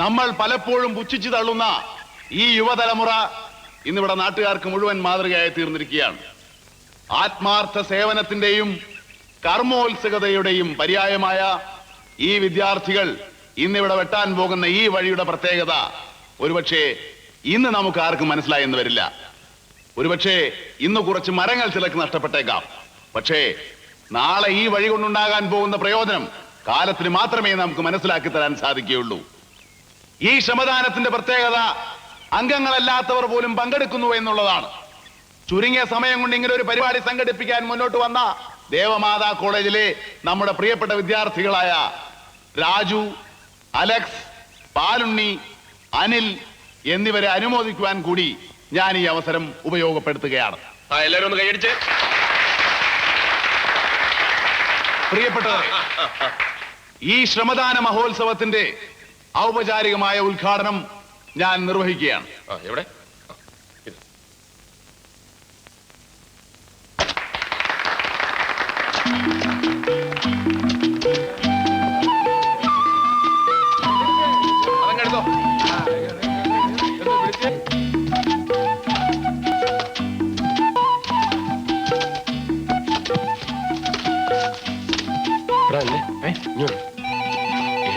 നമ്മൾ പലപ്പോഴും പുച്ഛിച്ചു തള്ളുന്ന ഈ യുവതലമുറ ഇന്നിവിടെ നാട്ടുകാർക്ക് മുഴുവൻ മാതൃകയായി തീർന്നിരിക്കുകയാണ്. ആത്മാർത്ഥ സേവനത്തിന്റെയും കർമ്മോത്സുകതയുടെയും പര്യായമായ ഈ വിദ്യാർത്ഥികൾ ഇന്നിവിടെ വെട്ടാൻ പോകുന്ന ഈ വഴിയുടെ പ്രത്യേകത ഒരുപക്ഷെ ഇന്ന് നമുക്ക് ആർക്കും മനസ്സിലായെന്ന് വരില്ല. ഒരുപക്ഷെ ഇന്ന് കുറച്ച് മരങ്ങൾ ചിലക്ക് നഷ്ടപ്പെട്ടേക്കാം. പക്ഷേ നാളെ ഈ വഴി കൊണ്ടുണ്ടാകാൻ പോകുന്ന പ്രയോജനം കാലത്തിന് മാത്രമേ നമുക്ക് മനസ്സിലാക്കി തരാൻ സാധിക്കുകയുള്ളൂ. ഈ ശ്രമദാനത്തിന്റെ പ്രത്യേകത അംഗങ്ങളല്ലാത്തവർ പോലും പങ്കെടുക്കുന്നു എന്നുള്ളതാണ്. ചുരുങ്ങിയ സമയം കൊണ്ട് ഇങ്ങനെ ഒരു പരിപാടി സംഘടിപ്പിക്കാൻ മുന്നോട്ട് വന്ന ദേവമാതാ കോളേജിലെ നമ്മുടെ പ്രിയപ്പെട്ട വിദ്യാർത്ഥികളായ രാജു, അലക്സ്, പാലുണ്ണി, അനിൽ എന്നിവരെ അനുമോദിക്കുവാൻ കൂടി ഞാൻ ഈ അവസരം ഉപയോഗപ്പെടുത്തുകയാണ്. എല്ലാവരും ഒന്ന് കൈയടിച്ച്. പ്രിയപ്പെട്ടവരെ, ഈ ശ്രമദാന മഹോത്സവത്തിന്റെ ഔപചാരികമായ ഉദ്ഘാടനം ഞാൻ നിർവഹിക്കുകയാണ്. എവിടെ? അതങ്ങെടുത്തോ.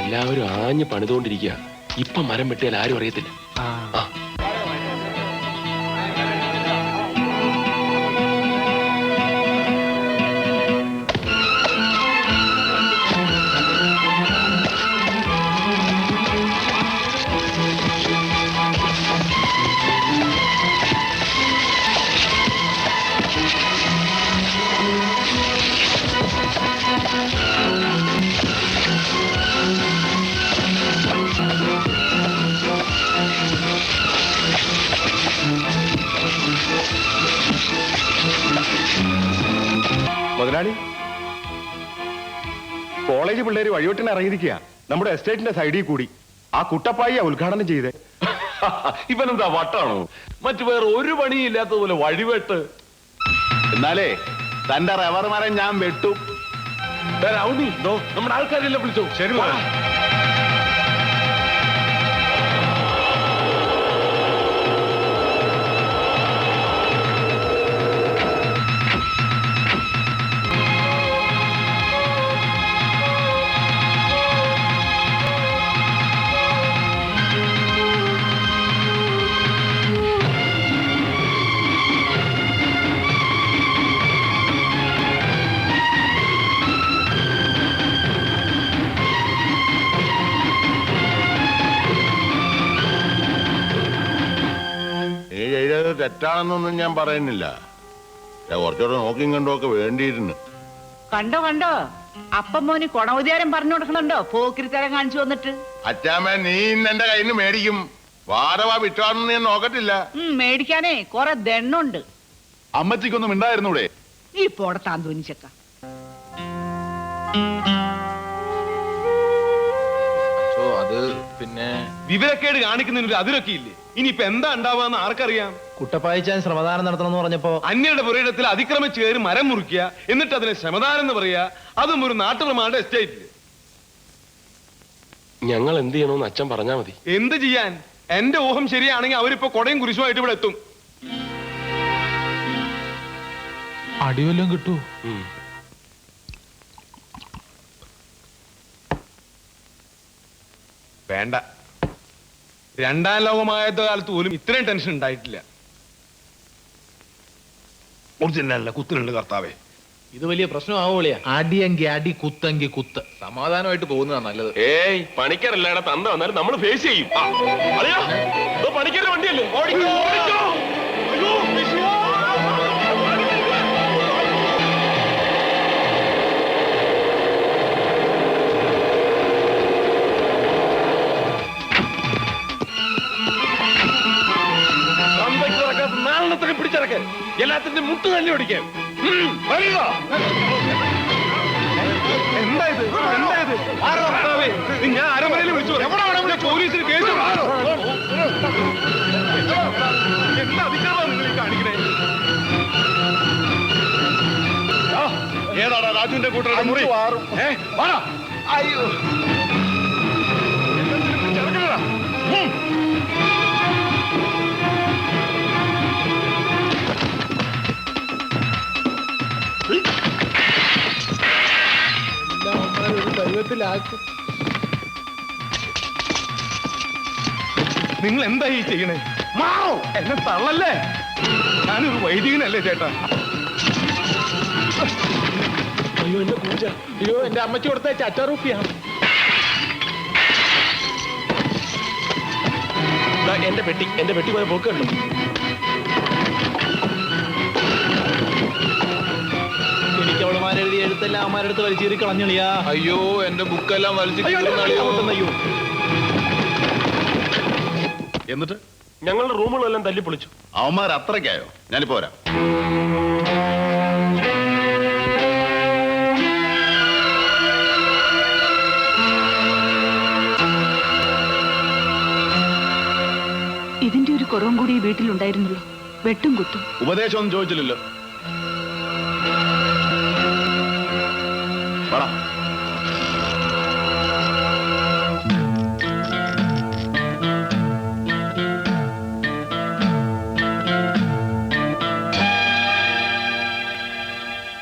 എല്ലാവരും ആഞ്ഞ് പണിതുകൊണ്ടിരിക്കുക. ഇപ്പൊ മരം വെട്ടിയാൽ ആരും അറിയത്തില്ല. മുതലാളി, കോളേജ് പിള്ളേര് വഴിവെട്ടിന് ഇറങ്ങിയിരിക്കുക. നമ്മുടെ എസ്റ്റേറ്റിന്റെ സൈഡിൽ കൂടി ആ കുട്ടപ്പായി ഉദ്ഘാടനം ചെയ്തേ. ഇവനെന്താ വട്ടാണോ? മറ്റു വേറെ ഒരു പണിയില്ലാത്തതുപോലെ വഴിവെട്ട്. എന്നാലേ തന്റെ റബ്ബർ മരം ഞാൻ വെട്ടും. നമ്മുടെ ആൾക്കാരെല്ലാം വിളിച്ചോ. ശരി. തെറ്റാണെന്നൊന്നും ഞാൻ പറയുന്നില്ല. കുറച്ചുകൂടെ നോക്കിയും കണ്ടോ ഒക്കെ വേണ്ടിയിരുന്നു. കണ്ടോ കണ്ടോ, അപ്പം മോന് കൊണവുദ്യാരം പറഞ്ഞു കൊടുക്കണുണ്ടോ? പോക്കിരിത്തരം കാണിച്ചു വന്നിട്ട്. അച്ചാമ്മ, നീ ഇന്ന് എന്റെ കയ്യിൽ നിന്ന് മേടിക്കും. വാരവാ വിട്ടാണെന്ന് ഞാൻ നോക്കത്തില്ല. മേടിക്കാനേ കൊറേ ദണ്ണുണ്ട്. അമ്മച്ചിക്കൊന്നും ഉണ്ടായിരുന്നൂടെ? ഈ പോടത്താൻ തോന്നിച്ചക്ക. അത് പിന്നെ വിവരക്കേട് കാണിക്കുന്നതിന് അതിലൊക്കെ ഇല്ലേ? ഇനിയിപ്പൊ എന്താ ഉണ്ടാവാന്ന് ആർക്കറിയാം? കുട്ടപ്പായിച്ചാൻ ശ്രമദാനം നടത്തണമെന്ന് പറഞ്ഞപ്പോ അന്യരുടെ പുരയിടത്തിൽ അതിക്രമിച്ച് കയറി മരം മുറിക്കുക, എന്നിട്ട് അതിനെ ശ്രമദാനം എന്ന് പറയാ, അതും ഒരു നാട്ടുപ്രമാണയുടെ എസ്റ്റേറ്റില്. ഞങ്ങൾ എന്ത് ചെയ്യണമെന്ന് അച്ഛൻ പറഞ്ഞാ മതി. എന്ത് ചെയ്യാൻ? എന്റെ ഊഹം ശരിയാണെങ്കിൽ അവരിപ്പോ കൊടയും കുരിശുമായിട്ട് ഇവിടെ എത്തും. അടിവല്ലം കിട്ടൂ. വേണ്ട. രണ്ടാം ലോകമായത്തെ കാലത്ത് പോലും ഇത്രയും ടെൻഷൻ ഉണ്ടായിട്ടില്ല. ഒറിജിനല്ല കുത്തിനുണ്ട് കർത്താവേ. ഇത് വലിയ പ്രശ്നമാവോളിയാ. അടിയെങ്കി അടി, കുത്തെങ്കി കുത്ത്. സമാധാനമായിട്ട് പോകുന്നതാ നല്ലത്. ഏയ്, പണിക്കാരല്ല തന്ത വന്നാലും നമ്മൾ ഫേസ് ചെയ്യും. പണിക്കാരുടെ വണ്ടിയല്ലേ? ഓടിക്കോ, ഓടിക്കോ. അയ്യോ, നാലെണ്ണത്തിനെ പിടിച്ചിറക്കാൻ, എല്ലാത്തിന്റെ മുട്ട് തന്നെ ഓടിക്കാൻ. എന്തായത്? എന്തായത്? ഞാൻ അരമനയിൽ വിളിച്ചു. പോലീസിന് കേസ്. എന്താ അതിക്രമമാണ് നിങ്ങൾ കാണിക്കണേ? ഏതാടാ രാജുവിന്റെ കൂട്ടരുടെ മുറി? അയ്യോ, എല്ലാത്തിനും പിടിച്ചിറക്കണടാ. നിങ്ങൾ എന്താ ഈ ചെയ്യണേ? മാറോ, എന്നെ തള്ളല്ലേ. ഞാനൊരു വൈദികനല്ലേ ചേട്ടാ. അയ്യോ എന്റെ പൂജ, അയ്യോ എന്റെ അമ്മച്ചി കൊടുത്ത ചച്ചാറുപ്പിയാ. എന്റെ പെട്ടി പോയ പോക്ക് കണ്ടു. എനിക്ക് അവളുമാരെഴുതിയ എഴുത്തെല്ലാം അമ്മാരെടുത്ത് വലിച്ചേറി കളഞ്ഞളിയാ. അയ്യോ എന്റെ ബുക്കെല്ലാം വലിച്ചു അയ്യോ എന്നിട്ട് ഞങ്ങളുടെ റൂമുകളെല്ലാം തല്ലി പൊളിച്ചു. അവന്മാർ അത്രയ്ക്കായോ? ഞാനിപ്പോ വരാം. ഇതിന്റെ ഒരു കുറവും കൂടി ഈ വീട്ടിലുണ്ടായിരുന്നുള്ളൂ. വെട്ടും കുത്തും. ഉപദേശമൊന്നും ചോദിച്ചില്ലല്ലോ. വേണം.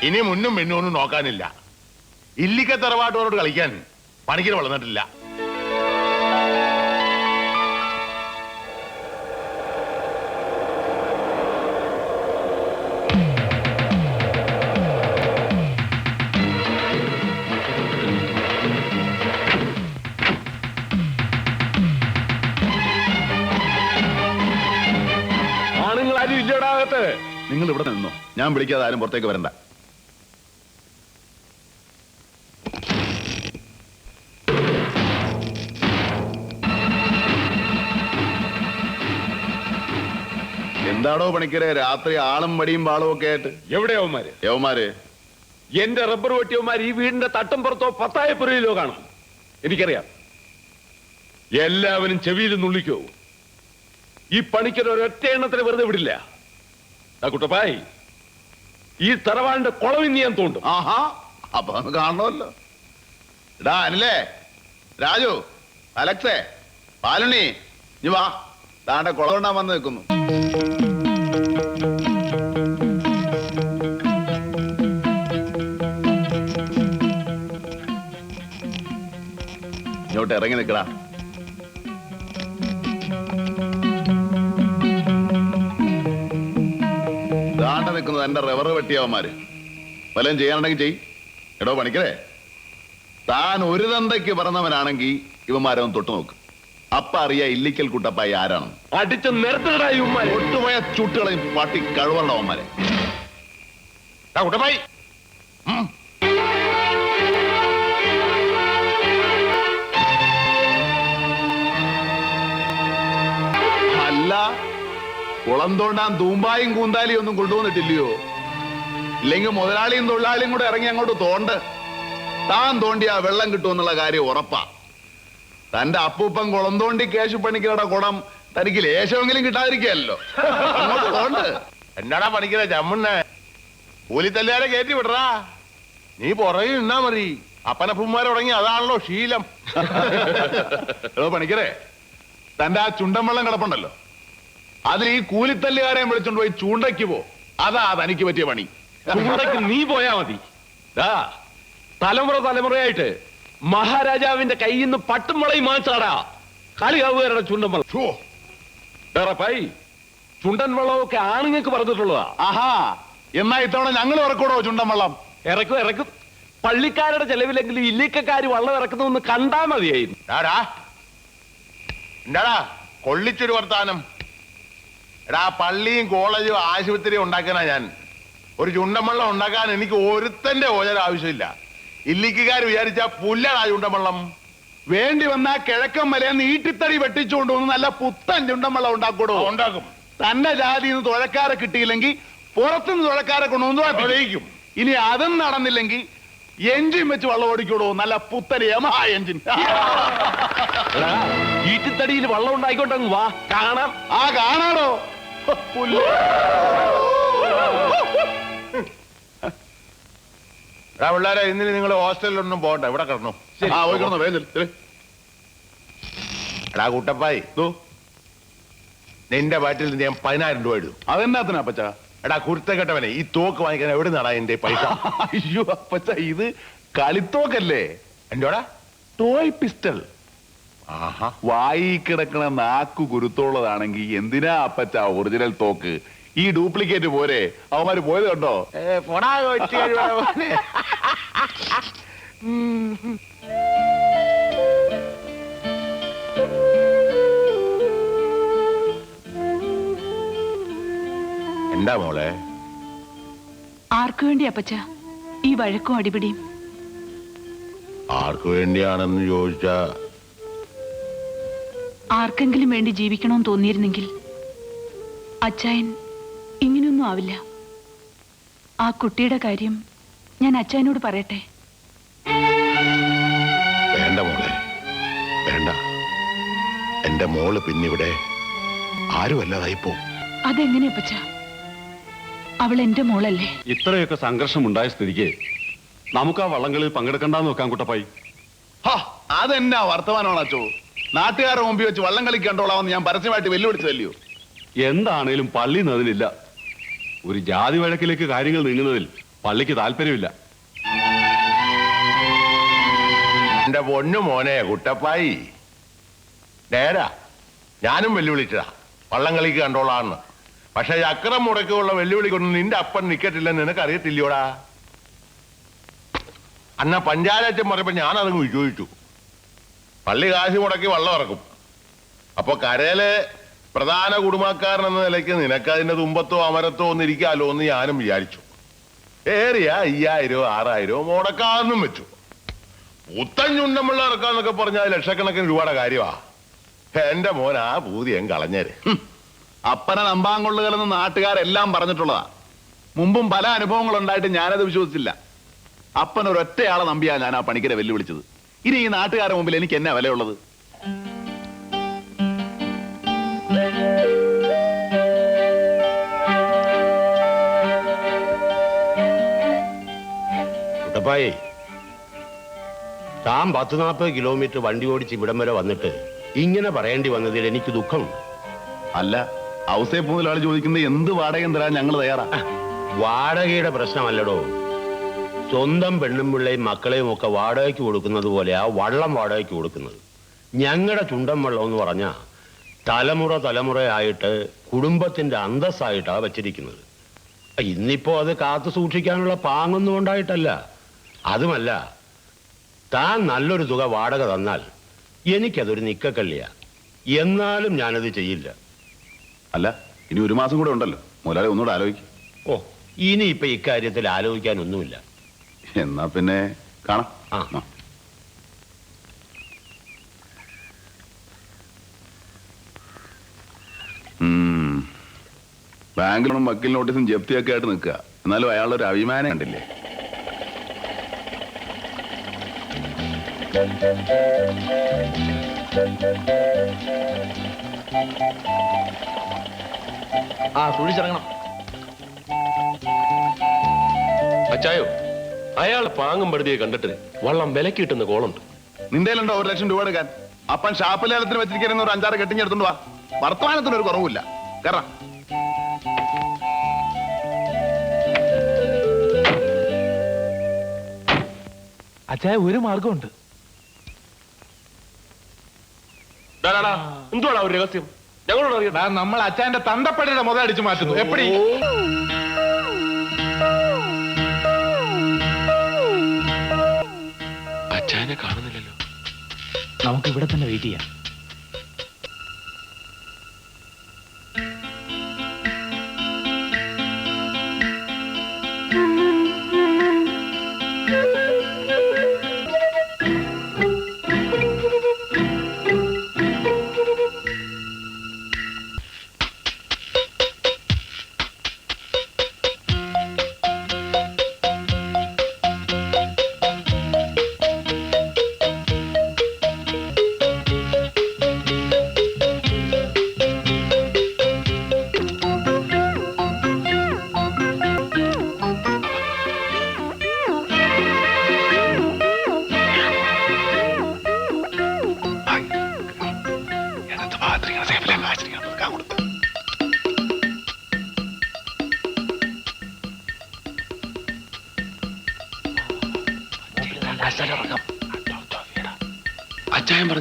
ഇനി മുന്നും പിന്നൊന്നും നോക്കാനില്ല. ഇല്ലിക്ക തറവാട്ടോരോട് കളിക്കാൻ പണിക്കർ വളർന്നിട്ടില്ല. ആണുങ്ങളാരും ഇല്ലടാകത്ത്. നിങ്ങൾ ഇവിടെ നിന്നോ, ഞാൻ വിളിക്കാതെ ആരും പുറത്തേക്ക് വരണ്ട. എന്താടോ പണിക്കരെ, രാത്രി ആളും വടിയും വാളും ഒക്കെ ആയിട്ട്? എവിടെയാവന്മാര്? യവന്മാര് എന്റെ റബ്ബർ വെട്ടിയവന്മാർ ഈ വീടിന്റെ തട്ടും പുറത്തോ 10,000 കാണും. എനിക്കറിയാം. എല്ലാവരും ചെവിയിൽ നുള്ളിക്കോ. ഈ പണിക്കർ ഒരൊറ്റ എണ്ണത്തിന് വെറുതെ വിടില്ല. കുട്ടപ്പായി, ഈ തറവാടിന്റെ കുളവിന്ന് ഞാൻ തോണ്ടും. ആഹാ, അപ്പൊ ഒന്ന് കാണണമല്ലോ. ഇടാ അനിലേ, രാജു, അലക്സേ, പാലുണ്ണി, ഇനി വാ. താണ്ടെ കുളം കൊണ്ടാൻ വന്ന് നിൽക്കുന്നു. ഇങ്ങോട്ട് ഇറങ്ങി നിൽക്കടാ. താണ്ട നിൽക്കുന്നത് എന്റെ റബ്ബർ വെട്ടിയവന്മാര്. വല്ലതും ചെയ്യാനുണ്ടെങ്കിൽ ചെയ്. എടോ പണിക്കരേ, താൻ ഒരു തന്തയ്ക്ക് പറഞ്ഞവനാണെങ്കിൽ ഇവന്മാരൊന്ന് തൊട്ടു നോക്ക്. അപ്പ അറിയാ ഇല്ലിക്കൽ കുട്ടപ്പായി ആരാണ്. അടിച്ച് നിരത്തിലടായി ഉമ്മാരെ. ഒട്ടുപോയ ചുട്ടുകളെയും പട്ടി കഴിവുള്ളവന്മാരെ. കുട്ടപ്പായി, അല്ല, കുളം തോണ്ടാൻ തൂമ്പായും കൂന്താലിയും ഒന്നും കൊണ്ടുവന്നിട്ടില്ലയോ? ഇല്ലെങ്കിൽ മുതലാളിയും തൊഴിലാളിയും കൂടെ ഇറങ്ങി അങ്ങോട്ട് തോണ്ട്. താൻ തോണ്ടിയാ വെള്ളം കിട്ടുമെന്നുള്ള കാര്യം ഉറപ്പാ. തന്റെ അപ്പൂപ്പൻ കുളം തോണ്ടി കേശുപണിക്കരുടെ കുടം തനിക്ക് ലേശമെങ്കിലും കിട്ടാതിരിക്കല്ലോ. അങ്ങോട്ട് തോണ്ട്. എന്നാടാ പണിക്കര ചമ്മുണ്ണ? കൂലിത്തല്ലുകാരെ കയറ്റി വിടറാ. നീ പുറകെ നിന്നാ മതി. അപ്പനപ്പന്മാരുടങ്ങി അതാണല്ലോ ശീലം. എടോ പണിക്കരെ, തന്റെ ആ ചുണ്ടൻ വെള്ളം കിടപ്പുണ്ടല്ലോ, അതിൽ ഈ കൂലിത്തല്ലുകാരെ വിളിച്ചോണ്ട് പോയി ചൂണ്ടയ്ക്ക് പോ. അതാ തനിക്ക് പറ്റിയ പണി. ചൂണ്ടയ്ക്ക് നീ പോയാ മതി. തലമുറയായിട്ട് മഹാരാജാവിന്റെ കയ്യിൽ നിന്ന് പട്ടും വളയും മാച്ചാടാ കളിയാവുകാരുടെ ചുണ്ടൻ വെള്ളം. വേറെപ്പായി, ചുണ്ടൻ വെള്ളമൊക്കെ ആണുങ്ങൾക്ക് പറഞ്ഞിട്ടുള്ളതാ. ആഹാ, എന്നാ ഇത്തവണ ഞങ്ങൾ ഇറക്കൂടോ ചുണ്ടൻ വെള്ളം? ഇറക്കും. പള്ളിക്കാരുടെ ചെലവിലെങ്കിലും ഇല്ലിക്കാര് വള്ളം ഇറക്കുന്നൊന്ന് കണ്ടാ മതിയായിരുന്നു. എന്താടാ കൊള്ളിച്ചൊരു വർത്താനം? എടാ, പള്ളിയും കോളേജും ആശുപത്രിയും ഉണ്ടാക്കാനാ ഞാൻ. ഒരു ചുണ്ടൻവെള്ളം ഉണ്ടാക്കാൻ എനിക്ക് ഒരുത്തന്റെ ഓജര ആവശ്യമില്ല. ഇല്ലിക്കാർ വിചാരിച്ച പുല്ലടാ ചുണ്ടൻവെള്ളം. വേണ്ടി വന്നാ കിഴക്കൻ മലയെന്ന് ഈട്ടിത്തടി വെട്ടിച്ചുകൊണ്ട് വന്ന് നല്ല പുത്തൻ ചുണ്ടൻ വെള്ളം ഉണ്ടാക്കൂടോ? ഉണ്ടാക്കും. തന്റെ ജാതിയിൽ നിന്ന് തുഴക്കാരെ കിട്ടിയില്ലെങ്കിൽ പുറത്തുനിന്ന് തുഴക്കാരെ കൊണ്ടുവന്നു. ഇനി അതും നടന്നില്ലെങ്കിൽ എഞ്ചിൻ വെച്ച് വെള്ളം ഓടിക്കൂടോ? നല്ല പുത്തൻ യമഹ എഞ്ചിൻ. ഈറ്റിത്തടിയിൽ വള്ളം ഉണ്ടായിക്കോട്ടെ, വാ കാണാം. ആ കാണാടോ പുല്ല്. പിള്ളേരെ, ഇന്നിന് നിങ്ങൾ ഹോസ്റ്റലിലൊന്നും പോകണ്ട, ഇവിടെ കിടന്നു. ആ പോയി കിടന്നോ, വേഗം ചെല്ല്. എടാ കുട്ടപ്പായി, നിന്റെ ബാറ്റിൽ നിന്ന് ഞാൻ 10,000 രൂപ ഇടും. അതെന്നാത്തിനാ അപ്പച്ച? എടാ കുരുത്തക്കെട്ടവനെ, ഈ തോക്ക് വാങ്ങിക്കാൻ എവിടെ നടാ എന്റെ പൈസ? അയ്യോ അപ്പച്ച, ഇത് കളിത്തോക്കല്ലേ? എന്റോടാ ടോയ് പിസ്റ്റൾ. ആഹാ. വായി കിടക്കണ നാക്കു കുരുത്തോളതാണെങ്കിൽ എന്തിനാ അപ്പച്ച ഒറിജിനൽ തോക്ക്? ഈ ഡ്യൂപ്ലിക്കേറ്റ് പോരെ? അവന്മാര് പോയത് കണ്ടോ? പോടാ കൊച്ചു കഴിവനെ. എന്താ മോളെ? ആർക്കു വേണ്ടി അപ്പച്ച ഈ വഴക്കും അടിപിടിയും? ആർക്കു വേണ്ടിയാണെന്ന് ചോദിച്ചാ ആർക്കെങ്കിലും വേണ്ടി ജീവിക്കണമെന്ന് തോന്നിയിരുന്നെങ്കിൽ അച്ചായൻ ഇങ്ങനെയൊന്നും ആവില്ല. ആ കുട്ടിയുടെ കാര്യം ഞാൻ അച്ചായനോട് പറയട്ടെ? വേണ്ട മോളെ, വേണ്ട. എന്റെ മോള് പിന്നിവിടെ ആരുമല്ലാതായിപ്പോ. അതെങ്ങനെ അപ്പച്ച? അവൾ എന്റെ മോളല്ലേ? ഇത്രയൊക്കെ സംഘർഷം ഉണ്ടായ സ്ഥിതിക്ക് നമുക്ക് ആ വള്ളങ്ങളിൽ പങ്കെടുക്കണ്ടെന്ന് നോക്കാം കുട്ടപ്പായി. അതെന്നാ വർത്തമാനമാണ് അച്ചോ? നാട്ടുകാരുടെ മുമ്പിൽ വെച്ച് വള്ളം കളി കണ്ടോളാമെന്ന് ഞാൻ പരസ്യമായിട്ട് വെല്ലുവിളിച്ചതല്ലയോ? എന്താണേലും പള്ളി അതിലില്ല. ഒരു ജാതി വഴക്കിലേക്ക് കാര്യങ്ങൾ നീങ്ങുന്നതിൽ പള്ളിക്ക് താല്പര്യമില്ല. എന്റെ പൊന്നു മോനെ കുട്ടപ്പായി, നേരാ, ഞാനും വെല്ലുവിളിച്ചതാ വള്ളംകളിക്ക് കണ്ടോളാന്ന്. പക്ഷെ ചക്രം മുടക്കുള്ള വെല്ലുവിളിക്കൊന്നും നിന്റെ അപ്പൻ നിക്കട്ടില്ലെന്ന് നിനക്ക് അറിയത്തില്ലയോടാ. അന്ന പഞ്ചായത്തച്ഛൻ പറയുമ്പോ ഞാനതങ്ങ് വിശ്വസിച്ചു. പള്ളി കാശ് മുടക്കി വള്ളം ഇറക്കും. അപ്പൊ കരയിലെ പ്രധാന കുടുംബക്കാരൻ എന്ന നിലയ്ക്ക് നിനക്ക് അതിന്റെ തുമ്പത്തോ അമരത്തോ ഒന്നും ഇരിക്കാലോ എന്ന് ഞാനും വിചാരിച്ചു. ഏറിയ 5000 6000 മുടക്കാന്നും വെച്ചു. പുത്തൻ ചുണ്ടമുള്ള ഇറക്കാന്നൊക്കെ പറഞ്ഞാൽ ലക്ഷക്കണക്കിന് രൂപയുടെ കാര്യമാ. എന്റെ മോൻ ആ പൂതിയും കളഞ്ഞേര്. അപ്പനെ നമ്പാങ്കൊള്ളുകലെന്ന് നാട്ടുകാരെല്ലാം പറഞ്ഞിട്ടുള്ളതാ. മുമ്പും പല അനുഭവങ്ങൾ ഉണ്ടായിട്ട് ഞാനത് വിശ്വസിച്ചില്ല. അപ്പൻ ഒരൊറ്റയാളെ നമ്പിയാ ഞാൻ ആ പണിക്കരെ വെല്ലുവിളിച്ചത്. ഇനി ഈ നാട്ടുകാരുടെ മുമ്പിൽ എനിക്ക് എന്നാ വിലയുള്ളത്? കുട്ടപ്പായി, താൻ 10-40 കിലോമീറ്റർ വണ്ടി ഓടിച്ച് ഇവിടം വരെ വന്നിട്ട് ഇങ്ങനെ പറയേണ്ടി വന്നതിൽ എനിക്ക് ദുഃഖമുണ്ട്. അല്ല, ഔസേ മുതലാളി ചോദിക്കുന്നത് എന്ത് വാടകയും തരാൻ ഞങ്ങൾ തയ്യാറാ. വാടകയുടെ പ്രശ്നമല്ലടോ. സ്വന്തം പെണ്ണും പിള്ളയും മക്കളെയും ഒക്കെ വാടകയ്ക്ക് കൊടുക്കുന്നത് പോലെയാ വള്ളം വാടകയ്ക്ക് കൊടുക്കുന്നത്. ഞങ്ങളുടെ ചുണ്ടൻ വെള്ളം എന്ന് പറഞ്ഞാൽ തലമുറയായിട്ട് കുടുംബത്തിന്റെ അന്തസ്സായിട്ടാ വച്ചിരിക്കുന്നത്. ഇന്നിപ്പോ അത് കാത്തു സൂക്ഷിക്കാനുള്ള പാങ്ങൊന്നും ഉണ്ടായിട്ടല്ല. അതുമല്ല, താൻ നല്ലൊരു തുക വാടക തന്നാൽ എനിക്കതൊരു നിക്കക്കള്ളിയ. എന്നാലും ഞാനത് ചെയ്യില്ല. അല്ല, ഇനി 1 മാസം കൂടെ ഉണ്ടല്ലോ, മുതലാളി ഒന്നുകൂടെ ആലോചിക്കും. ഓ, ഇനിയിപ്പൊ ഇക്കാര്യത്തിൽ ആലോചിക്കാനൊന്നുമില്ല. എന്നാ പിന്നെ കാണാം. ആ. ബാങ്കിലും വക്കീൽ നോട്ടീസും ജപ്തിയൊക്കെ ആയിട്ട് നിൽക്കുക. എന്നാലും അയാളുടെ ഒരു അഭിമാനം കണ്ടില്ലേ? സൂക്ഷിച്ചിറങ്ങണം. അച്ചായോ, അയാളെ പാങ്ങും പടുതിയെ കണ്ടിട്ട് വള്ളം വിലക്ക് കിട്ടുന്ന കോളുണ്ട്. നിന്റെ ഉണ്ടോ 1 ലക്ഷം രൂപ എടുക്കാൻ? അപ്പൻ ഷാപ്പിലേലത്തിന് വെച്ചിരിക്കുന്ന ഒരു 5-6 കെട്ടിഞ്ഞെടുത്തോണ്ട് വാ. വർത്തമാനത്തിന് ഒരു കുറവില്ല. കേറാ. അച്ചായ ഒരു മാർഗമുണ്ട്. എന്തുവാണ് ഒരു രഹസ്യം? ഞങ്ങളോട് അറിയാം. നമ്മൾ അച്ചായന്റെ തന്തപ്പടിയുടെ മുതൽ അടിച്ചു മാറ്റുന്നു. എപ്പടി? അച്ചായനെ കാണുന്നില്ലല്ലോ. നമുക്ക് ഇവിടെ തന്നെ വെയിറ്റ് ചെയ്യാം.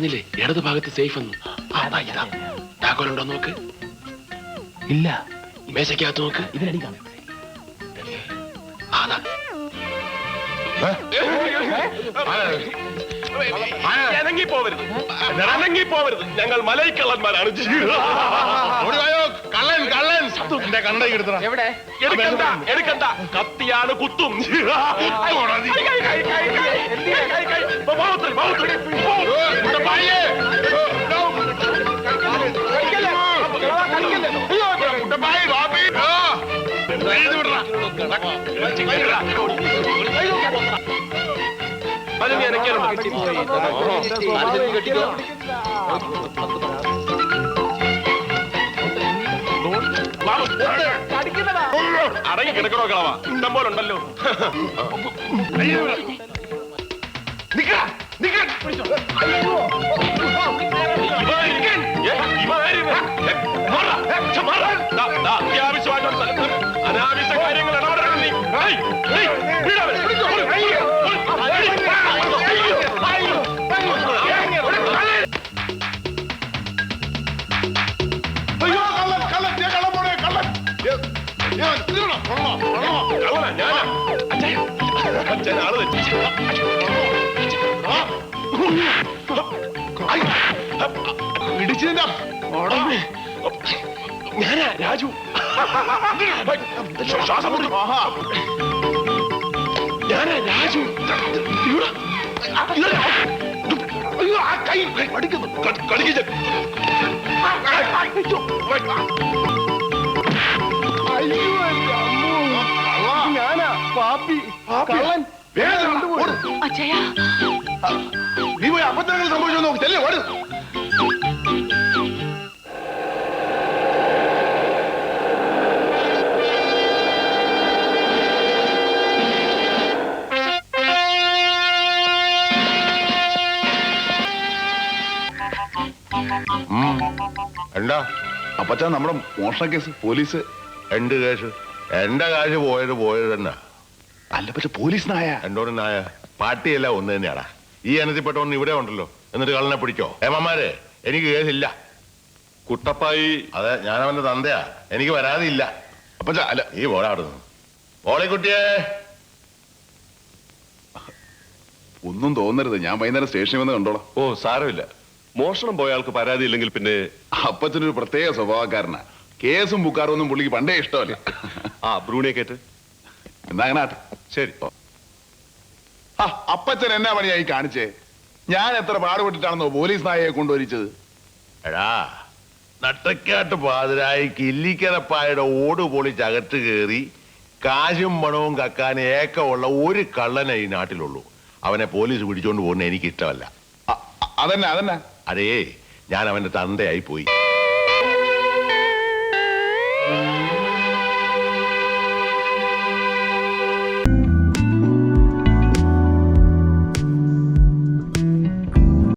പറഞ്ഞില്ലേ ഇടത് ഭാഗത്ത് സേഫ് എന്ന്. ഇതാ താക്കോലുണ്ടോ നോക്ക്. ഇല്ല. മേശക്കകത്ത് നോക്ക്. ഇതിനടി കാണാം. അതാ അനങ്ങിപ്പോവരുത്, അനങ്ങിപ്പോവരുത്. ഞങ്ങൾ മലൈക്കള്ളന്മാരാണ്. കള്ളൻ കള്ളൻ എന്റെ കണ്ടെടുത്ത എവിടെ? എടുക്കണ്ട, എടുക്കണ്ട, കത്തിയാണ് കുത്തും. അടങ്ങി കിടക്കണോ കളവാ? ഇഷ്ടം പോലെ ഉണ്ടല്ലോ. അത്യാവശ്യമായിട്ടുള്ള സ്ഥലത്ത് അനാവശ്യ കാര്യങ്ങൾ ഇടപെടണം നീ. ഞാനാ രാജു. ശ്വാസം മുട്ടി. ഞാനാ രാജു. കടിക്കുന്നു കടിക്കില്ല. ഞാനാ പാപ്പി കള്ളൻ. അച്ഛയാ, നീ പോയി അപ്പത്തങ്ങൾ സംഭവിച്ചു നോക്ക്. ചെല്ലേ ഓട്. എന്താ അപ്പച്ച നമ്മുടെ മോഷണ കേസ് പോലീസ് എന്ത് കേസ്? എന്റെ കാശ് പോയത് തന്നെ. അല്ല പക്ഷെ പോലീസ് നായ എന്നോട് നായ പാർട്ടിയല്ല ഒന്ന് തന്നെയാടാ. ഈ ഇനത്തിൽപ്പെട്ടവൻ ഇവിടെ ഉണ്ടല്ലോ, എന്നിട്ട് കള്ളനെ പിടിച്ചോ? ഏമാരെ എനിക്ക് കേസില്ല. കുട്ടപ്പായി. അതെ, ഞാൻ അവന്റെ തന്തയാ. എനിക്ക് വരാതില്ല. അപ്പച്ച അല്ല ഈ പോടാടുന്നു. പോളിക്കുട്ടിയെ ഒന്നും തോന്നരുത്, ഞാൻ വൈകുന്നേരം സ്റ്റേഷനിൽ വന്ന് കണ്ടോളാം. ഓ സാരമില്ല. മോഷണം പോയ ആൾക്ക് പരാതി ഇല്ലെങ്കിൽ പിന്നെ അപ്പച്ചനൊരു പ്രത്യേക സ്വഭാവക്കാരനാ. കേസും ബുക്കാറും ഒന്നും പുള്ളിക്ക് പണ്ടേ ഇഷ്ടമല്ല. ആ ബ്രൂണിയെ കേട്ട്. എന്നാ അങ്ങനെ ആട്ടെ. ശരി. അപ്പച്ചൻ എന്നാ പണിയായി കാണിച്ചേ? ഞാൻ എത്ര പാടുപെട്ടിട്ടാണെന്നോ പോലീസ് നായയെ കൊണ്ടുവരിച്ചത്. എടാ, നട്ടക്കാട്ട് പാതിരായി കില്ലിക്കരപ്പായുടെ ഓട് പൊളിച്ചകത്ത് കയറി കാശും പണവും കക്കാൻ ഏക്കമുള്ള ഒരു കള്ളനെ ഈ നാട്ടിലുള്ളൂ. അവനെ പോലീസ് പിടിച്ചോണ്ട് പോകുന്ന എനിക്ക് ഇഷ്ടമല്ല. അതന്നെ അതന്നെ. അതേ, ഞാൻ അവന്റെ തന്തയായി പോയി.